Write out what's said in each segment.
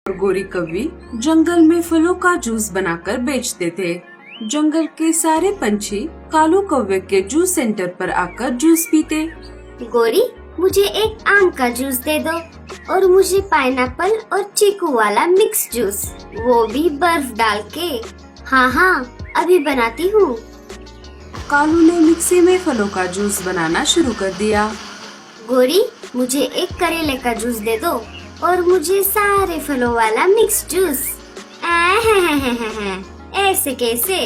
और गोरी कौवी जंगल में फलों का जूस बनाकर बेचते थे। जंगल के सारे पंछी कालू कौवे के जूस सेंटर पर आकर जूस पीते। गोरी, मुझे एक आम का जूस दे दो और मुझे पाइनएप्पल और चीकू वाला मिक्स जूस, वो भी बर्फ डाल के। हाँ हाँ, अभी बनाती हूँ। कालू ने मिक्सी में फलों का जूस बनाना शुरू कर दिया। गोरी, मुझे एक करेले का जूस दे दो और मुझे सारे फलों वाला मिक्स जूस। ऐसे कैसे?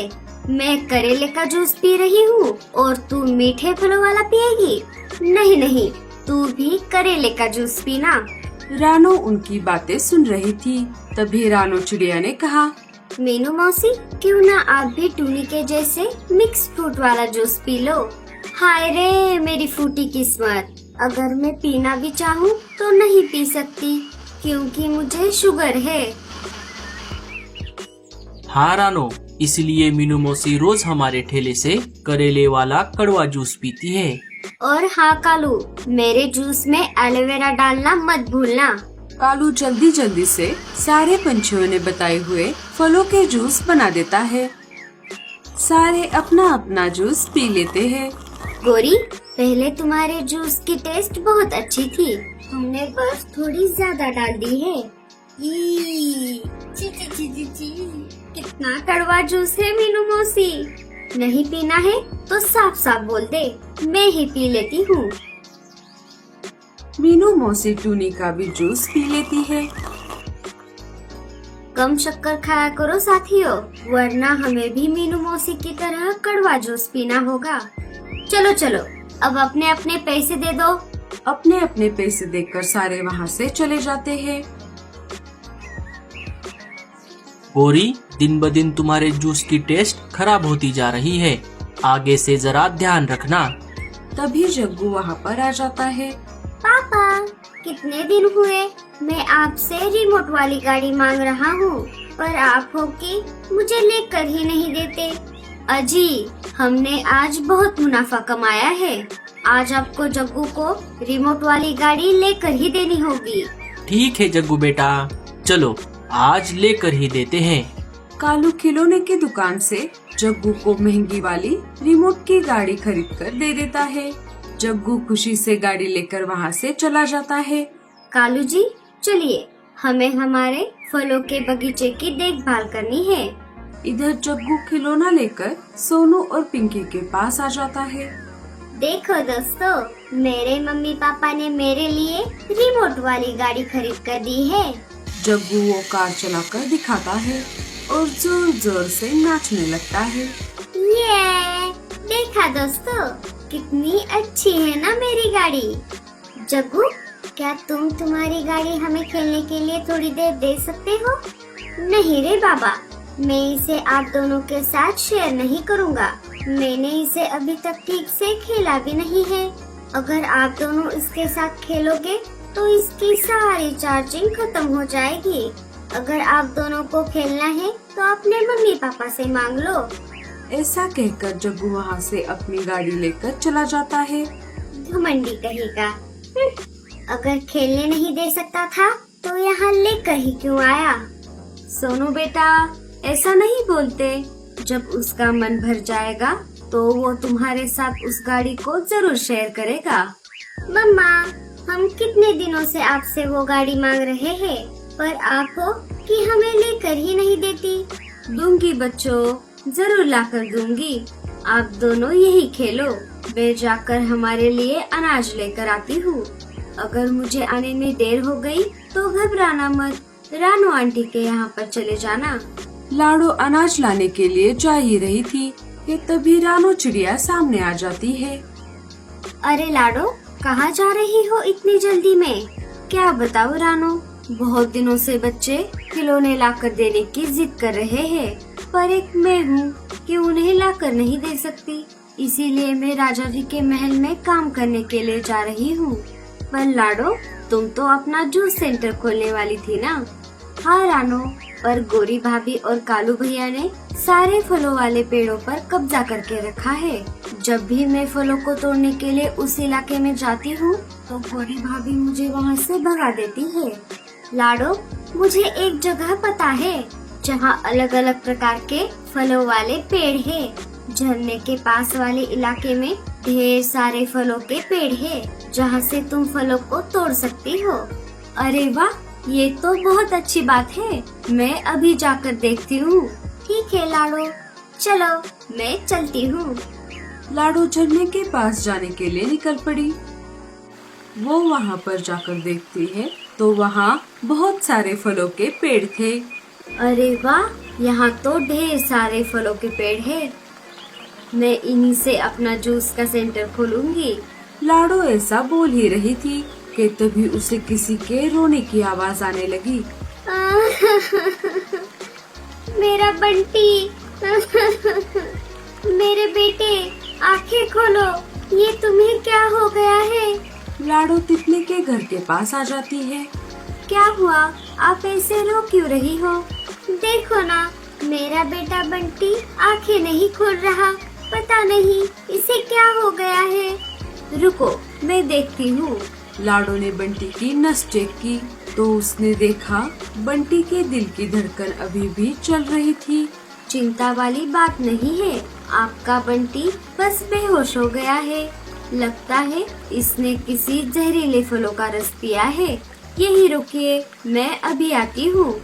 मैं करेले का जूस पी रही हूँ और तू मीठे फलों वाला पिएगी? नहीं नहीं, तू भी करेले का जूस पीना। रानो उनकी बातें सुन रही थी। तभी रानो चिड़िया ने कहा, मीनू मौसी, क्यों ना आप भी टूनी के जैसे मिक्स फ्रूट वाला जूस पी लो। हाय रे मेरी फूटी किस्मत, अगर मैं पीना भी चाहूँ तो नहीं पी सकती क्योंकि मुझे शुगर है। हाँ रानो, इसलिए मीनू मौसी रोज हमारे ठेले से करेले वाला कड़वा जूस पीती है। और हाँ कालू, मेरे जूस में एलोवेरा डालना मत भूलना। कालू जल्दी जल्दी से सारे पंछियों ने बताए हुए फलों के जूस बना देता है। सारे अपना अपना जूस पी लेते हैं। गोरी, पहले तुम्हारे जूस की टेस्ट बहुत अच्छी थी, हमने बर्फ थोड़ी ज्यादा डाल दी है। ई, ची ची ची ची ची, कितना कड़वा जूस है मीनू मौसी। नहीं पीना है तो साफ साफ बोल दे, मैं ही पी लेती हूँ। मीनू मौसी टूनी का भी जूस पी लेती है। कम शक्कर खाया करो साथियों, वरना हमें भी मीनू मौसी की तरह कड़वा जूस पीना होगा। चलो चलो, अब अपने अपने पैसे दे दो। अपने अपने पैसे देकर सारे वहाँ से चले जाते हैं। गोरी, दिन ब दिन तुम्हारे जूस की टेस्ट खराब होती जा रही है, आगे से जरा ध्यान रखना। तभी जग्गू वहाँ पर आ जाता है। पापा, कितने दिन हुए मैं आपसे रिमोट वाली गाड़ी मांग रहा हूँ, पर आप हो कि मुझे लेकर ही नहीं देते। अजी, हमने आज बहुत मुनाफा कमाया है, आज आपको जग्गू को रिमोट वाली गाड़ी लेकर ही देनी होगी। ठीक है जग्गू बेटा, चलो आज लेकर ही देते हैं। कालू खिलौने की दुकान से जग्गू को महंगी वाली रिमोट की गाड़ी खरीद कर दे देता है। जग्गू खुशी से गाड़ी लेकर वहाँ से चला जाता है। कालू जी, चलिए, हमें हमारे फलों के बगीचे की देखभाल करनी है। इधर जग्गू खिलौना लेकर सोनू और पिंकी के पास आ जाता है। देखो दोस्तों, मेरे मम्मी पापा ने मेरे लिए रिमोट वाली गाड़ी खरीद कर दी है। जग्गू वो कार चलाकर दिखाता है और जोर जोर से नाचने लगता है। ये देखा दोस्तों, कितनी अच्छी है ना मेरी गाड़ी। जग्गू, क्या तुम तुम्हारी गाड़ी हमें खेलने के लिए थोड़ी देर दे सकते हो? नहीं रे बाबा, मैं इसे आप दोनों के साथ शेयर नहीं करूँगा। मैंने इसे अभी तक ठीक से खेला भी नहीं है। अगर आप दोनों इसके साथ खेलोगे तो इसकी सारी चार्जिंग खत्म हो जाएगी। अगर आप दोनों को खेलना है तो अपने मम्मी पापा से मांग लो। ऐसा कहकर जग्गू वहाँ से अपनी गाड़ी लेकर चला जाता है। घमंडी कहेगा। अगर खेलने नहीं दे सकता था तो यहाँ लेकर ही क्यों आया? सोनू बेटा, ऐसा नहीं बोलते। जब उसका मन भर जाएगा तो वो तुम्हारे साथ उस गाड़ी को जरूर शेयर करेगा। मम्मा, हम कितने दिनों से आपसे वो गाड़ी मांग रहे हैं, पर आप हो कि हमें लेकर ही नहीं देती। दूंगी बच्चों, जरूर लाकर दूंगी। आप दोनों यही खेलो, मैं जाकर हमारे लिए अनाज लेकर आती हूँ। अगर मुझे आने में देर हो गई तो घबराना मत, रानू आंटी के यहाँ पर चले जाना। लाडो अनाज लाने के लिए जा ही रही थी कि तभी रानो चिड़िया सामने आ जाती है। अरे लाडो, कहाँ जा रही हो इतनी जल्दी में? क्या बताओ रानो, बहुत दिनों से बच्चे खिलौने लाकर देने की जिद कर रहे हैं, पर एक मैं हूँ कि उन्हें लाकर नहीं दे सकती। इसीलिए मैं राजा जी के महल में काम करने के लिए जा रही हूँ। पर लाडो, तुम तो अपना जूस सेंटर खोलने वाली थी ना? हाँ रानो, पर गोरी भाभी और कालू भैया ने सारे फलों वाले पेड़ों पर कब्जा करके रखा है। जब भी मैं फलों को तोड़ने के लिए उस इलाके में जाती हूँ तो गोरी भाभी मुझे वहाँ से भगा देती है। लाडो, मुझे एक जगह पता है जहाँ अलग अलग प्रकार के फलों वाले पेड़ हैं। झरने के पास वाले इलाके में ढेर सारे फलों के पेड़ हैं, जहाँ से तुम फलों को तोड़ सकती हो। अरे वाह, ये तो बहुत अच्छी बात है। मैं अभी जाकर देखती हूँ। ठीक है लाडो, चलो मैं चलती हूँ। लाडो झरने के पास जाने के लिए निकल पड़ी। वो वहाँ पर जाकर देखती है तो वहाँ बहुत सारे फलों के पेड़ थे। अरे वाह, यहाँ तो ढेर सारे फलों के पेड़ हैं। मैं इन्हीं से अपना जूस का सेंटर खोलूंगी। लाडो ऐसा बोल ही रही थी कि तभी उसे किसी के रोने की आवाज आने लगी। मेरा बंटी, मेरे बेटे, आंखें खोलो, ये तुम्हें क्या हो गया है? लाडो तितली के घर के पास आ जाती है। क्या हुआ? आप ऐसे रो क्यों रही हो? देखो ना, मेरा बेटा बंटी आंखें नहीं खोल रहा। पता नहीं इसे क्या हो गया है। रुको, मैं देखती हूँ। लाडो ने बंटी की नस चेक की तो उसने देखा बंटी के दिल की धड़कन अभी भी चल रही थी। चिंता वाली बात नहीं है, आपका बंटी बस बेहोश हो गया है। लगता है इसने किसी जहरीले फलों का रस पिया है। यही रुकिए, मैं अभी आती हूँ।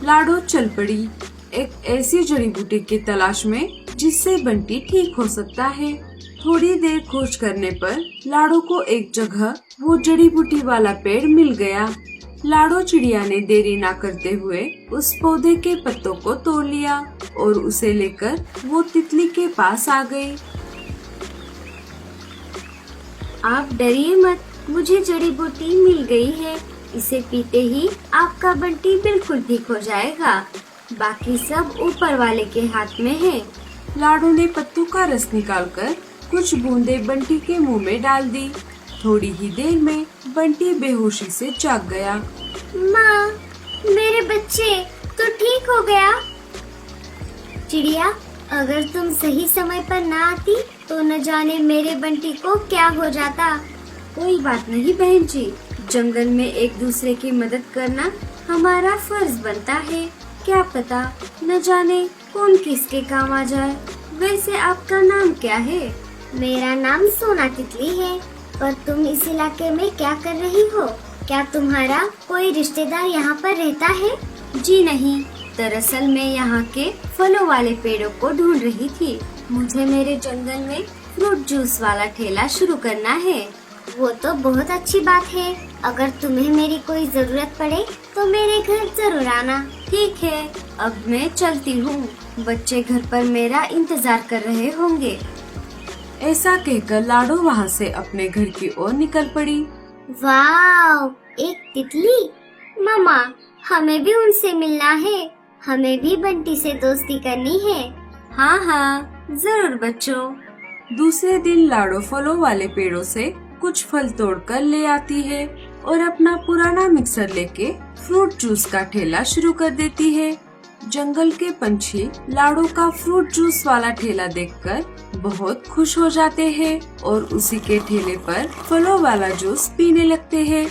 लाडो चल पड़ी एक ऐसी जड़ी बूटी की तलाश में जिससे बंटी ठीक हो सकता है। थोड़ी देर खोज करने पर लाडो को एक जगह वो जड़ी बूटी वाला पेड़ मिल गया। लाडो चिड़िया ने देरी ना करते हुए उस पौधे के पत्तों को तोड़ लिया और उसे लेकर वो तितली के पास आ गई। आप डरिए मत, मुझे जड़ी बूटी मिल गई है। इसे पीते ही आपका बंटी बिल्कुल ठीक हो जाएगा। बाकी सब ऊपर वाले के हाथ में है। लाडो ने पत्तों का रस निकालकर कुछ बूंदे बंटी के मुंह में डाल दी। थोड़ी ही देर में बंटी बेहोशी से जाग गया। माँ, मेरे बच्चे, तो ठीक हो गया? चिड़िया, अगर तुम सही समय पर ना आती तो न जाने मेरे बंटी को क्या हो जाता। कोई बात नहीं बहन जी, जंगल में एक दूसरे की मदद करना हमारा फर्ज बनता है। क्या पता न जाने कौन किसके काम आ जाए। वैसे आपका नाम क्या है? मेरा नाम सोना तितली है। पर तुम इस इलाके में क्या कर रही हो? क्या तुम्हारा कोई रिश्तेदार यहाँ पर रहता है? जी नहीं, दरअसल मैं यहाँ के फलों वाले पेड़ों को ढूंढ रही थी। मुझे मेरे जंगल में फ्रूट जूस वाला ठेला शुरू करना है। वो तो बहुत अच्छी बात है। अगर तुम्हें मेरी कोई जरूरत पड़े तो मेरे घर जरूर आना। ठीक है, अब मैं चलती हूँ। बच्चे घर पर मेरा इंतजार कर रहे होंगे। ऐसा कहकर लाडो वहाँ से अपने घर की ओर निकल पड़ी। वाव, एक तितली। मामा, हमें भी उनसे मिलना है। हमें भी बंटी से दोस्ती करनी है। हाँ हाँ, जरूर बच्चों। दूसरे दिन लाडो फलों वाले पेड़ों से कुछ फल तोड़कर ले आती है और अपना पुराना मिक्सर लेके फ्रूट जूस का ठेला शुरू कर देती है। जंगल के पंछी लाडो का फ्रूट जूस वाला ठेला देखकर बहुत खुश हो जाते हैं और उसी के ठेले पर फलों वाला जूस पीने लगते हैं।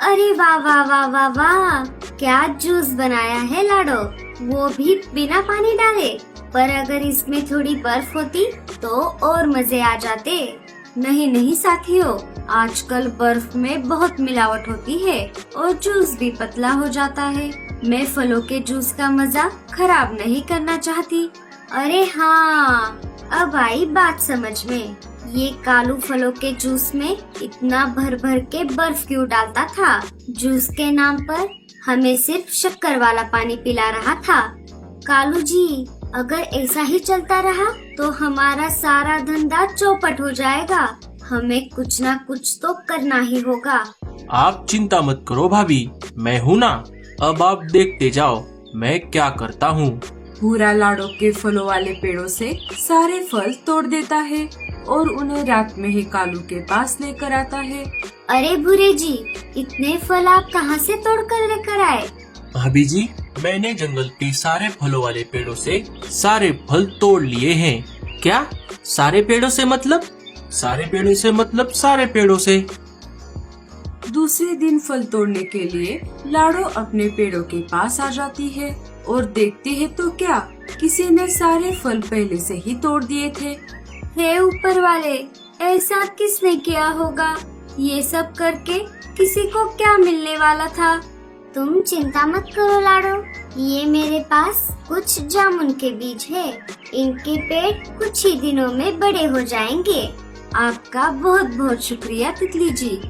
अरे वाह वाह वाह वाह वाह, क्या जूस बनाया है लाडो, वो भी बिना पानी डाले। पर अगर इसमें थोड़ी बर्फ होती तो और मजे आ जाते। नहीं नहीं साथियों, आजकल बर्फ में बहुत मिलावट होती है और जूस भी पतला हो जाता है। मैं फलों के जूस का मजा खराब नहीं करना चाहती। अरे हाँ, अब आई बात समझ में। ये कालू फलों के जूस में इतना भर भर के बर्फ क्यों डालता था? जूस के नाम पर हमें सिर्फ शक्कर वाला पानी पिला रहा था। कालू जी, अगर ऐसा ही चलता रहा तो हमारा सारा धंधा चौपट हो जाएगा। हमें कुछ ना कुछ तो करना ही होगा। आप चिंता मत करो भाभी, मैं हूँ ना। अब आप देखते जाओ मैं क्या करता हूँ। भूरा लाडो के फलों वाले पेड़ों से सारे फल तोड़ देता है और उन्हें रात में ही कालू के पास लेकर आता है। अरे भूरे जी, इतने फल आप कहाँ से तोड़ कर लेकर आए? भाभी जी, मैंने जंगल के सारे फलों वाले पेड़ों से सारे फल तोड़ लिए हैं। क्या सारे पेड़ों से मतलब? सारे पेड़ों से मतलब सारे पेड़ों से। दूसरे दिन फल तोड़ने के लिए लाडो अपने पेड़ों के पास आ जाती है और देखती है तो क्या, किसी ने सारे फल पहले से ही तोड़ दिए थे। हे ऊपर वाले, ऐसा किसने किया होगा? ये सब करके किसी को क्या मिलने वाला था? तुम चिंता मत करो लाडो, ये मेरे पास कुछ जामुन के बीज है। इनके पेड़ कुछ ही दिनों में बड़े हो जाएंगे। आपका बहुत बहुत शुक्रिया तितली जी।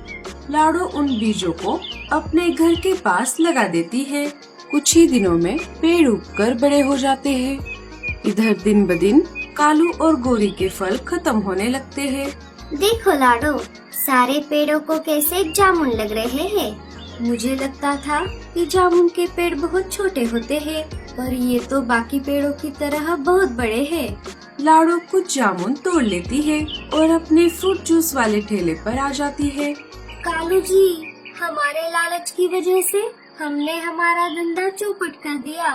लाडो उन बीजों को अपने घर के पास लगा देती है। कुछ ही दिनों में पेड़ उगकर बड़े हो जाते हैं। इधर दिन ब दिन कालू और गोरी के फल खत्म होने लगते हैं। देखो लाडो, सारे पेड़ों को कैसे जामुन लग रहे हैं। मुझे लगता था कि जामुन के पेड़ बहुत छोटे होते हैं, पर ये तो बाकी पेड़ों की तरह बहुत बड़े हैं। लाडो कुछ जामुन तोड़ लेती है और अपने फ्रूट जूस वाले ठेले पर आ जाती है। कालू जी, हमारे लालच की वजह से हमने हमारा धंधा चौपट कर दिया।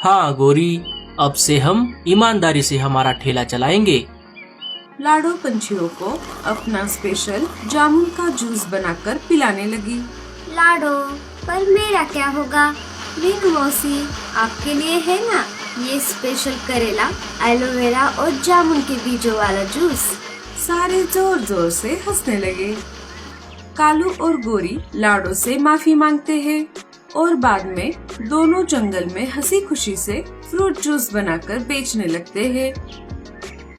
हाँ गोरी, अब से हम ईमानदारी से हमारा ठेला चलाएंगे। लाडो पंछियों को अपना स्पेशल जामुन का जूस बनाकर पिलाने लगी। लाडो, पर मेरा क्या होगा? रीनू मौसी, आपके लिए है ना ये स्पेशल करेला, एलोवेरा और जामुन के बीजों वाला जूस। सारे जोर जोर से हंसने लगे। कालू और गोरी लाडो से माफी मांगते हैं और बाद में दोनों जंगल में हंसी खुशी से फ्रूट जूस बनाकर बेचने लगते हैं।